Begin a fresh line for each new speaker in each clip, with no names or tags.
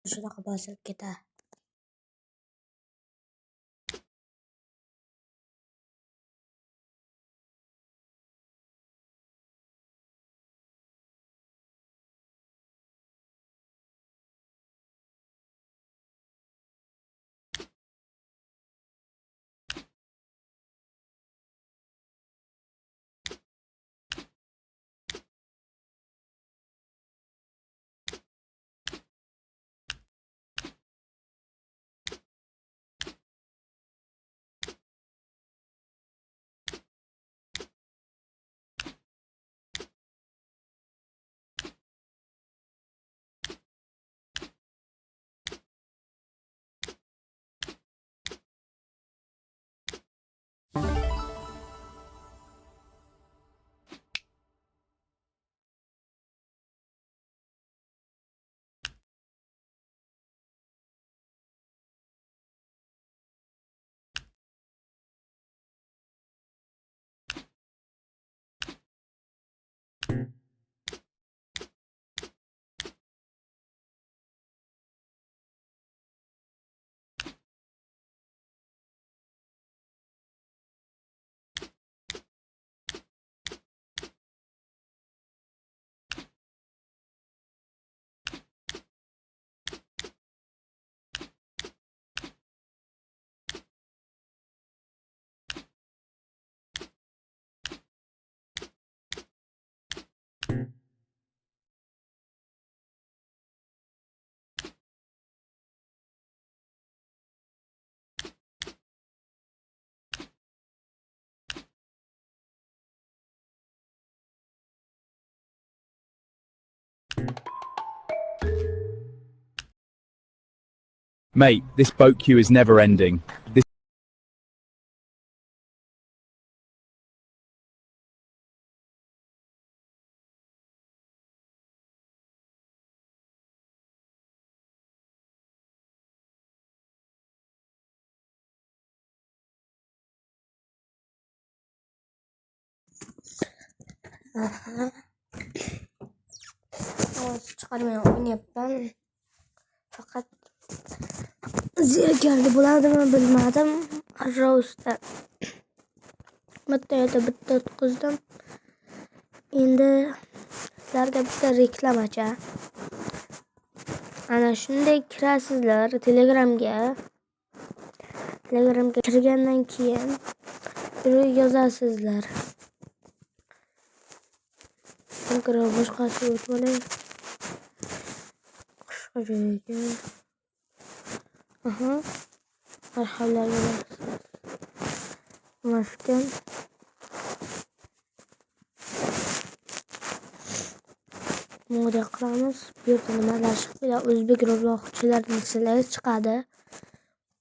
Shunaqa bosilib ketadi.
Mate, this boat queue is never ending.
Aha. Chiqarmay o'ynayapman. Faqat zerikarli bo'ladimi bilmadim. Arrowsda bitta o'tkazdim. Endi sizlarga bitta reklamacha. Ana shunday kirasizlar Telegramga kirgandan keyin yozasizlar. Boshqasi o'tib olay. Boshqa joyga. Aha. Marhalarga maskan. Moda qilamiz. Bu yerda nimalar chiqadi? O'zbek robloxchilarning silari chiqadi.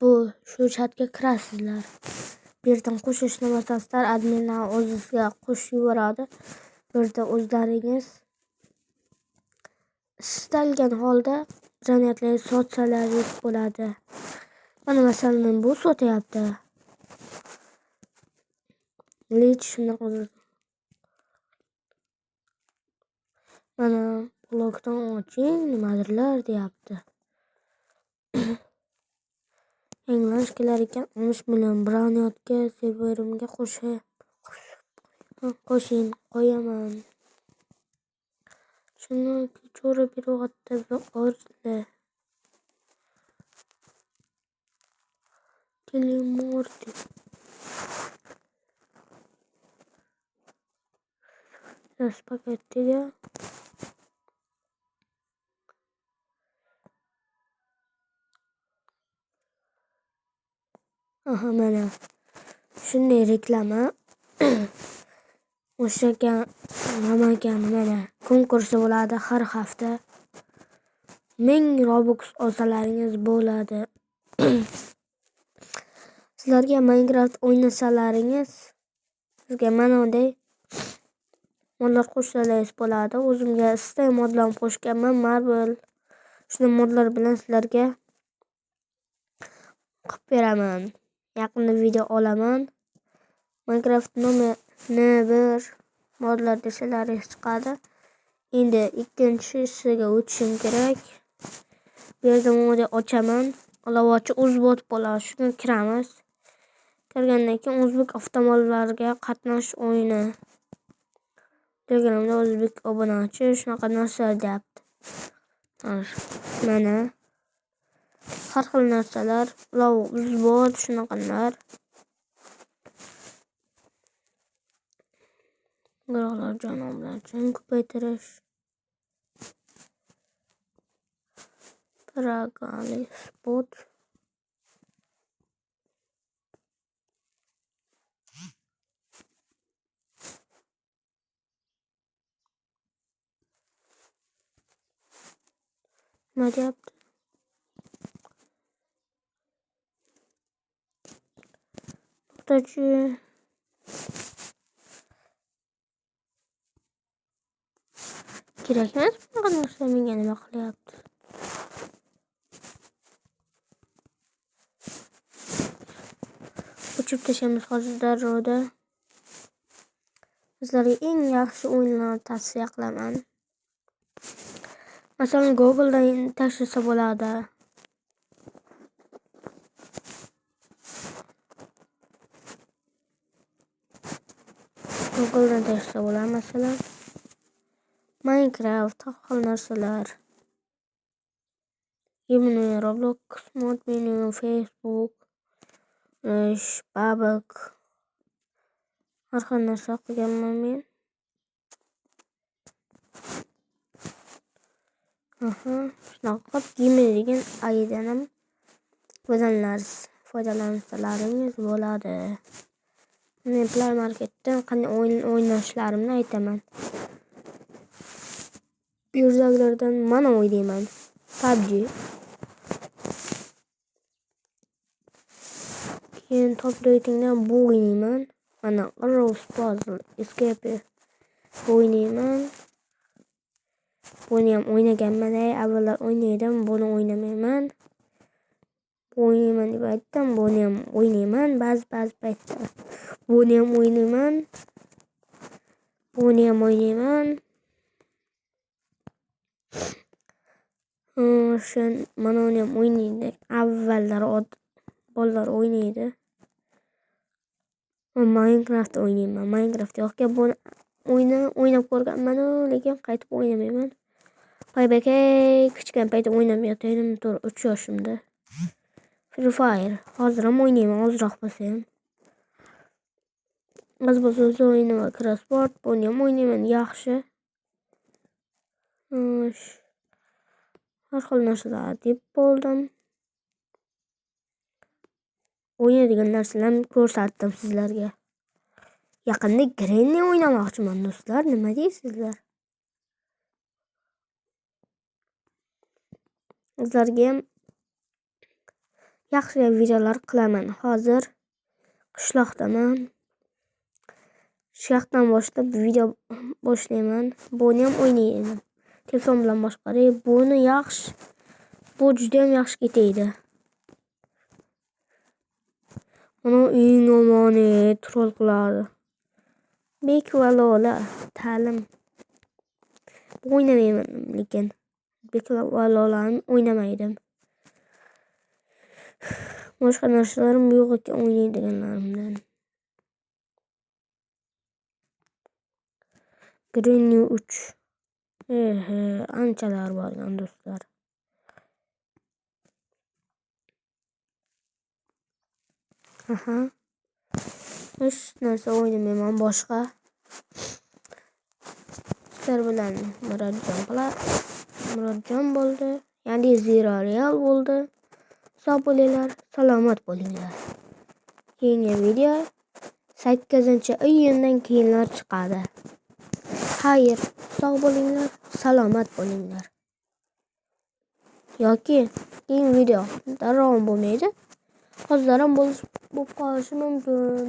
Bu shu chatga kirasizlar. Bu yerdan qo'shishni bosasizlar, adminlar o'zingizga qo'shib yuboradi. Bu yerda o'zlaringiz istalgan holda jamiyatlarga sotsalaringiz bo'ladi. Mana masalan bu sotyapti. Lech shunaqa. Mana blogdan oching, nimadirlar deyapti. Yangilash kelar ekan 60 million broniyotga serverimga qo'yaman. Shuni chora beryapti orli. Kelimordi. Paketga aha mana shunday reklama. O'shaga namagan mana konkursi bo'ladi har hafta. 1000 Robux olsalaringiz bo'ladi. Sizlarga Minecraft o'ynasalaringiz sizga mana bunday modlar qo'shsalaringiz bo'ladi. O'zimga istay modlarni qo'shganman. Marvel shunday modlar bilan sizlarga qilib beraman. Yaqinda video olaman. Minecraft nomi N1 modlar desalaringiz chiqadi. Endi ikkinchisiga o'tishim kerak. Bu yerda mana ochaman. Ilovachi uzbot bo'ladi. Shunga kiramiz. Kirgandan keyin o'zbek avtomobillarga qatnash o'yini. Telegramda o'zbek obunachi shunaqa narsalar deyapti. Mana har xil narsalar, uzbot shunaqalar. Guruhlar janoblari ko'paytirish. Pragali spot. Nima deyapti? Nuqtachi kerak emas bunaqa narsa menga nima qilyapti? O'chirib tashlaymiz hozir darrovda. Sizlarga eng yaxshi o'yinlarni tavsiya qilaman. Masalan, Google'dan tashlasa bo'ladi. Google'dan tashlasa bo'ladi, masalan, Minecraft, har xil narsalar. Yemini Roblox, Mod menu, Facebook, Babok. Har xil narsa qilganman men. Shunaqa qilib degan aydan ham foydalansalaringiz bo'ladi. Men Play Marketdan qanday o'yin o'ynashlarimni aytaman. Bu yerdagilardan mana o'ynayman. PUBG. Keyin Top Ratingdan bu o'ynayman. Mana Rose Puzzle Escape o'ynayman. Buni ham o'ynaganman, avvallar o'ynaydim, buni o'ynamayman. Bu o'ynayman deb aytdim, buni ham o'ynayman ba'zi paytda. Buni ham o'ynayman. Mana uni ham o'ynaydi. Avvallar bolalar o'ynaydi. Minecraft o'ynayman. Minecraft yo'q, buni o'ynab ko'rganman, lekin qaytib o'ynamayman. Paybekay kichkina paytda o'ynab yotgandim, 3 yoshimda. Free Fire hozir ham o'ynayman, ozroq bo'lsa ham. O'z o'yini va Crossport buni ham o'ynayman, yaxshi. Har xil narsalar deb bo'ldim. O'ynaydigan narsalarni ko'rsatdim sizlarga. Yaqinda Granny o'ynamoqchiman do'stlar, nima deysizlar? Sizlarga ham yaxshi videolar qilaman. Hozir qishloqdaman. Shu yoqdan boshlab video boshlayman. Buni ham o'ynayman. Telefon bilan boshqaray. Buni yaxshi. Bu juda ham yaxshi ketaydi. Mana eng omoni troll qiladi. Bek va Lola ta'lim. O'ynamayman lekin. Bek va Lolani o'ynamaydim. Boshqa narsalarim yo'q ekan o'ynaydiganlarimdan. Granny 3. Anchalar bo'lgan do'stlar. Hech narsa o'ynamayman boshqa. Sizlar bilan Murodjon bo'ldi. Ya'ni Zero Real bo'ldi. Sog' bo'linglar, salomat bo'linglar. Keyingi video 8-iyundan keyinlar chiqadi. Xayr, sog' bo'linglar, salomat bo'linglar. Yoki keyingi video davom bo'lmaydi. Hozir ham bo'lib qolishi mumkin.